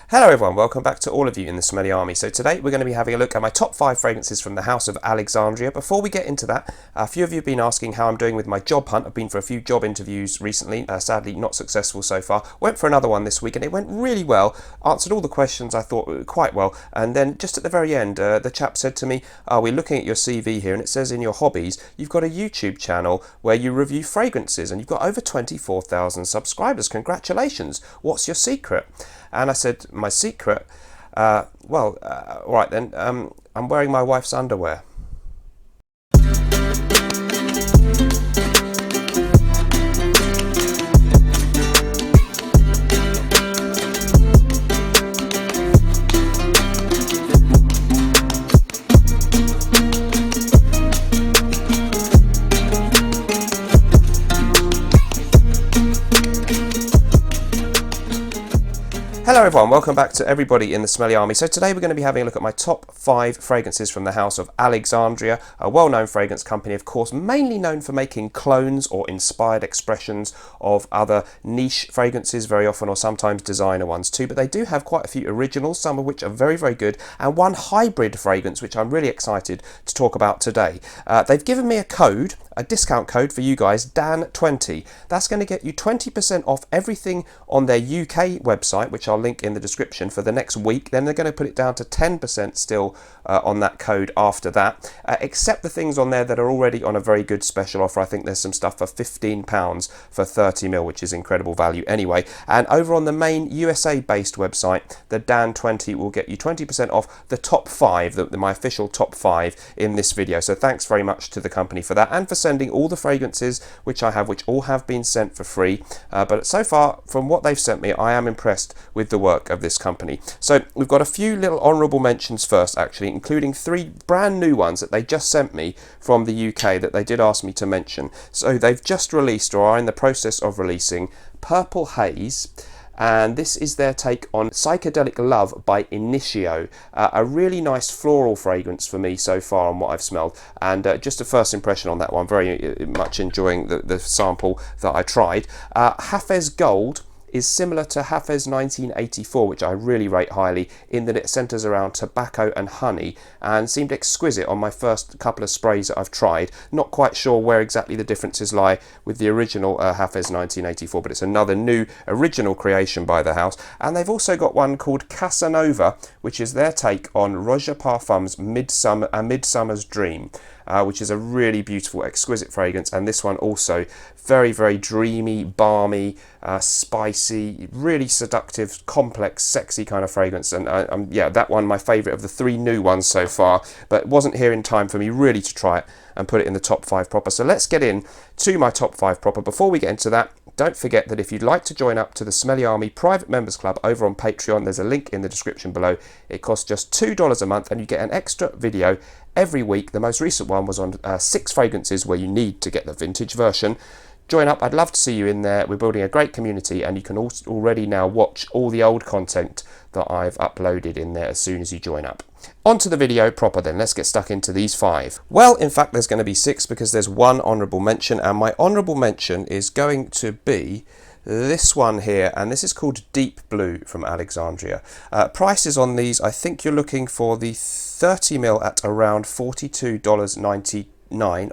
Hello everyone, welcome back to all of you in the Smelly Army. So today we're going to be having a look at my top 5 fragrances from the House of Alexandria. Before we get into that, a few of you have been asking how I'm doing with my job hunt. I've been for a few job interviews recently, sadly not successful so far. Went for another one this week and it went really well, answered all the questions I thought quite well, and then just at the very end the chap said to me, we're looking at your CV here and it says in your hobbies you've got a YouTube channel where you review fragrances and you've got over 24,000 subscribers. Congratulations, what's your secret? And I said, my secret? All right then, I'm wearing my wife's underwear. Hello everyone, welcome back to everybody in the Smelly Army. So today we're going to be having a look at my top 5 fragrances from the House of Alexandria, a well-known fragrance company, of course, mainly known for making clones or inspired expressions of other niche fragrances, very often, or sometimes designer ones too. But they do have quite a few originals, some of which are very, very good, and one hybrid fragrance, which I'm really excited to talk about today. They've given me a code, a discount code for you guys, Dan20. That's going to get you 20% off everything on their UK website, which I'll link in the description, for the next week. Then they're going to put it down to 10% still on that code after that, except the things on there that are already on a very good special offer. I think there's some stuff for £15 for 30ml, which is incredible value anyway. And over on the main USA based website, the Dan20 will get you 20% off the top 5, my official top 5 in this video. So thanks very much to the company for that, and for sending all the fragrances which I have, which all have been sent for free. But so far, from what they've sent me, I am impressed with the work of this company. So we've got a few little honourable mentions first, actually, including 3 brand new ones that they just sent me from the UK that they did ask me to mention. So they've just released, or are in the process of releasing, Purple Haze. And this is their take on Psychedelic Love by Initio, a really nice floral fragrance for me so far on what I've smelled. And just a first impression on that one, very much enjoying the sample that I tried. Hathors Gold is similar to Hathors 1984, which I really rate highly, in that it centres around tobacco and honey, and seemed exquisite on my first couple of sprays that I've tried. Not quite sure where exactly the differences lie with the original Hathors 1984, but it's another new original creation by the house. And they've also got one called Casanova, which is their take on Roger Parfum's A Midsummer's Dream, which is a really beautiful, exquisite fragrance. And this one also very, very dreamy, balmy, spicy, really seductive, complex, sexy kind of fragrance. And yeah, that one, my favourite of the 3 new ones so far, but it wasn't here in time for me really to try it and put it in the top 5 proper. So let's get in to my top 5 proper. Before we get into that, don't forget that if you'd like to join up to the Smelly Army Private Members Club over on Patreon, there's a link in the description below. It costs just $2 a month and you get an extra video every week. The most recent one was on 6 fragrances where you need to get the vintage version. Join up, I'd love to see you in there. We're building a great community, and you can already now watch all the old content that I've uploaded in there as soon as you join up. On to the video proper then, let's get stuck into these 5. Well, in fact, there's going to be 6 because there's one honourable mention, and my honourable mention is going to be this one here, and this is called Deep Blue from Alexandria. Prices on these, I think you're looking for the 30ml at around $42.99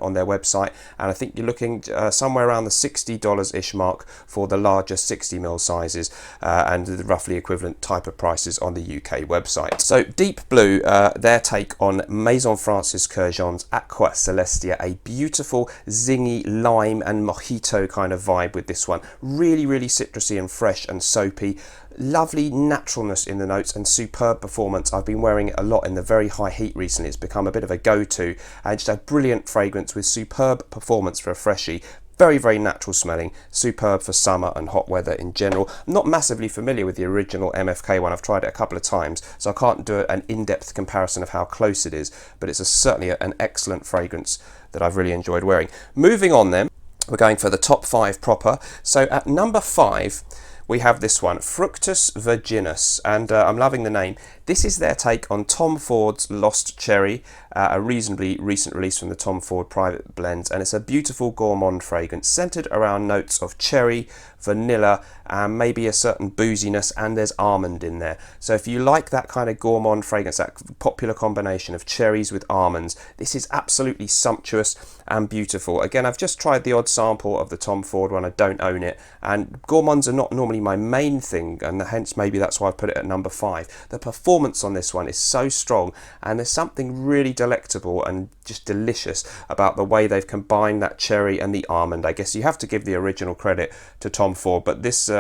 on their website, and I think you're looking somewhere around the $60-ish mark for the larger 60ml sizes, and the roughly equivalent type of prices on the UK website. So Deep Blue, their take on Maison Francis Kurkdjian's Aqua Celestia, a beautiful zingy lime and mojito kind of vibe with this one. Really, really citrusy and fresh and soapy. Lovely naturalness in the notes and superb performance. I've been wearing it a lot in the very high heat recently. It's become a bit of a go-to, and just a brilliant fragrance with superb performance for a freshie. Very, very natural smelling, superb for summer and hot weather in general. I'm not massively familiar with the original MFK one. I've tried it a couple of times, so I can't do an in-depth comparison of how close it is, but it's certainly an excellent fragrance that I've really enjoyed wearing. Moving on then, we're going for the top 5 proper. So at number 5, we have this one, Fructis Virginius, and I'm loving the name. This is their take on Tom Ford's Lost Cherry, a reasonably recent release from the Tom Ford Private Blends, and it's a beautiful gourmand fragrance centered around notes of cherry, vanilla, and maybe a certain booziness, and there's almond in there. So if you like that kind of gourmand fragrance, that popular combination of cherries with almonds, this is absolutely sumptuous and beautiful. Again, I've just tried the odd sample of the Tom Ford one, I don't own it, and gourmands are not normally my main thing, and hence maybe that's why I put it at number 5. The performance on this one is so strong, and there's something really delectable and just delicious about the way they've combined that cherry and the almond. I guess you have to give the original credit to Tom Ford, but this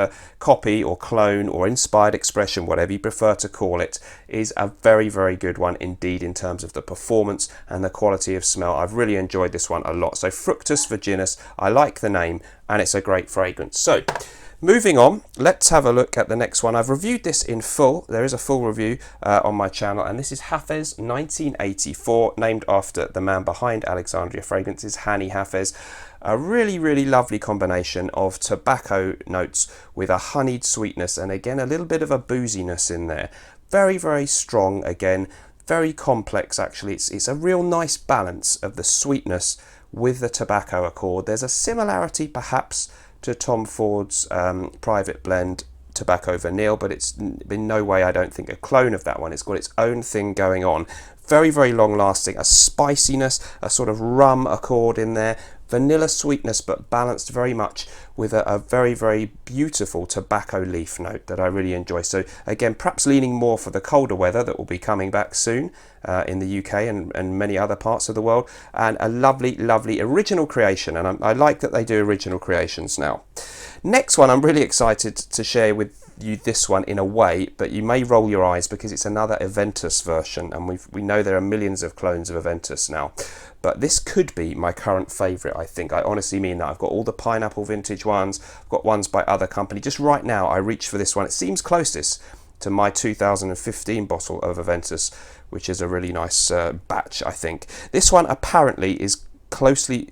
copy or clone or inspired expression, whatever you prefer to call it, is a very, very good one indeed in terms of the performance and the quality of smell. I've really enjoyed this one a lot. So Fructis Virginius, I like the name, and it's a great fragrance. So moving on, let's have a look at the next one. I've reviewed this in full. There is a full review on my channel, and this is Hathors 1984, named after the man behind Alexandria Fragrances, Hani Hathors. A really, really lovely combination of tobacco notes with a honeyed sweetness, and again a little bit of a booziness in there. Very, very strong again, very complex actually. It's a real nice balance of the sweetness with the tobacco accord. There's a similarity perhaps to Tom Ford's Private Blend Tobacco Vanille, but it's in no way, I don't think, a clone of that one. It's got its own thing going on. Very, very long lasting, a spiciness, a sort of rum accord in there, vanilla sweetness, but balanced very much with a very, very beautiful tobacco leaf note that I really enjoy. So again, perhaps leaning more for the colder weather that will be coming back soon in the UK and many other parts of the world, and a lovely, lovely original creation, and I like that they do original creations now. Next one, I'm really excited to share with you this one in a way, but you may roll your eyes because it's another Aventus version, and we know there are millions of clones of Aventus now, but this could be my current favourite. I think I honestly mean that. I've got all the pineapple vintage ones, I've got ones by other company. Just right now I reach for this one. It seems closest to my 2015 bottle of Aventus, which is a really nice batch, I think. This one apparently is closely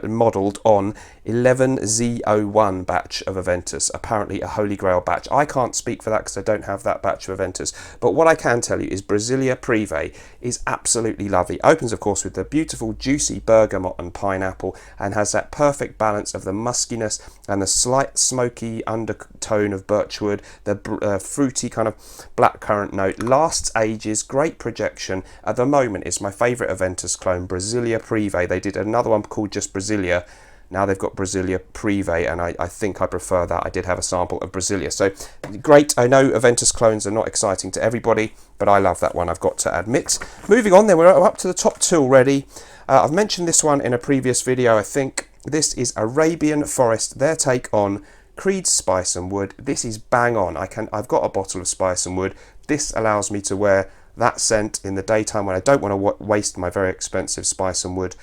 modelled on 11Z01 batch of Aventus, apparently a Holy Grail batch. I can't speak for that because I don't have that batch of Aventus, but what I can tell you is Brasilia Prive is absolutely lovely. Opens of course with the beautiful juicy bergamot and pineapple, and has that perfect balance of the muskiness and the slight smoky undertone of birchwood, the fruity kind of blackcurrant note. Lasts ages, great projection. At the moment it's my favourite Aventus clone, Brasilia Prive. They did another one called just Brasilia. Now they've got Brasilia Prive, and I think I prefer that. I did have a sample of Brasilia. So great. I know Aventus clones are not exciting to everybody, but I love that one, I've got to admit. Moving on then, we're up to the top 2 already. I've mentioned this one in a previous video, I think. This is Arabian Forest, their take on Creed's Spice and Wood. This is bang on. I've got a bottle of Spice and Wood. This allows me to wear that scent in the daytime when I don't want to waste my very expensive Spice and Wood.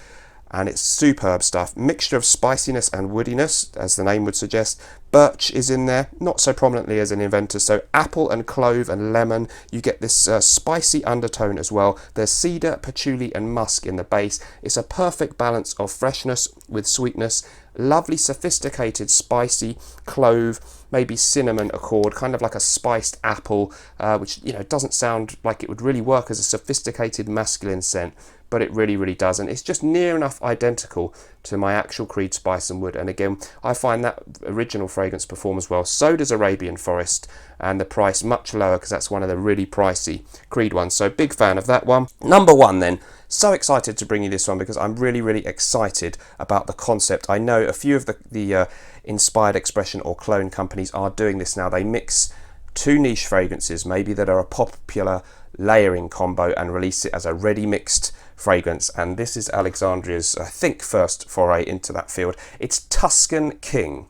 And it's superb stuff. Mixture of spiciness and woodiness, as the name would suggest. Birch is in there, not so prominently as in Aventus. So apple and clove and lemon. You get this spicy undertone as well. There's cedar, patchouli and musk in the base. It's a perfect balance of freshness with sweetness. Lovely sophisticated spicy clove, maybe cinnamon accord, kind of like a spiced apple, which, you know, doesn't sound like it would really work as a sophisticated masculine scent, but it really, really does. And it's just near enough identical to my actual Creed Spice and Wood. And again, I find that original fragrance performs well. So does Arabian Forest, and the price much lower because that's one of the really pricey Creed ones. So big fan of that one. Number 1 then. So excited to bring you this one because I'm really, really excited about the concept. I know a few of the inspired expression or clone companies are doing this now. They mix 2 niche fragrances, maybe that are a popular layering combo, and release it as a ready mixed fragrance, and this is Alexandria's, I think, first foray into that field. It's Tuscan King.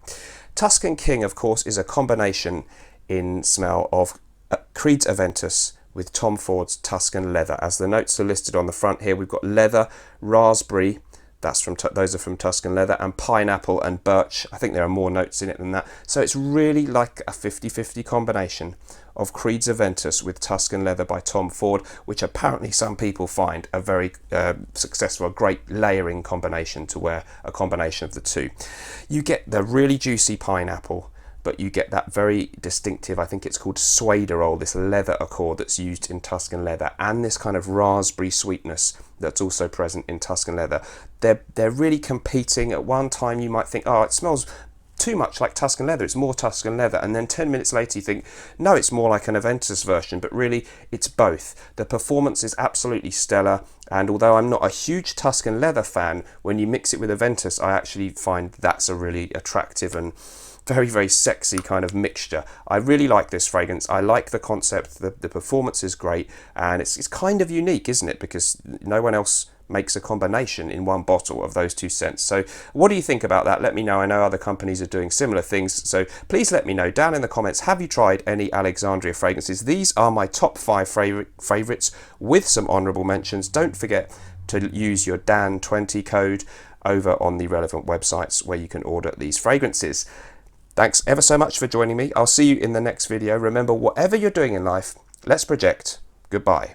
Tuscan King, of course, is a combination in smell of Creed's Aventus with Tom Ford's Tuscan Leather. As the notes are listed on the front here, we've got leather, raspberry, those are from Tuscan Leather, and pineapple and birch. I think there are more notes in it than that. So it's really like a 50-50 combination of Creed's Aventus with Tuscan Leather by Tom Ford, which apparently some people find a very successful, a great layering combination to wear a combination of the two. You get the really juicy pineapple, but you get that very distinctive, I think it's called suederol, this leather accord that's used in Tuscan leather, and this kind of raspberry sweetness that's also present in Tuscan leather. They're really competing. At one time you might think, oh, it smells too much like Tuscan leather, it's more Tuscan leather, and then 10 minutes later you think, no, it's more like an Aventus version, but really it's both. The performance is absolutely stellar, and although I'm not a huge Tuscan leather fan, when you mix it with Aventus, I actually find that's a really attractive and very, very sexy kind of mixture. I really like this fragrance. I like the concept, the performance is great, and it's kind of unique, isn't it? Because no one else makes a combination in one bottle of those two scents. So what do you think about that? Let me know. I know other companies are doing similar things, so please let me know down in the comments. Have you tried any Alexandria fragrances? These are my top 5 favorites with some honorable mentions. Don't forget to use your Dan20 code over on the relevant websites where you can order these fragrances. Thanks ever so much for joining me. I'll see you in the next video. Remember, whatever you're doing in life, let's project. Goodbye.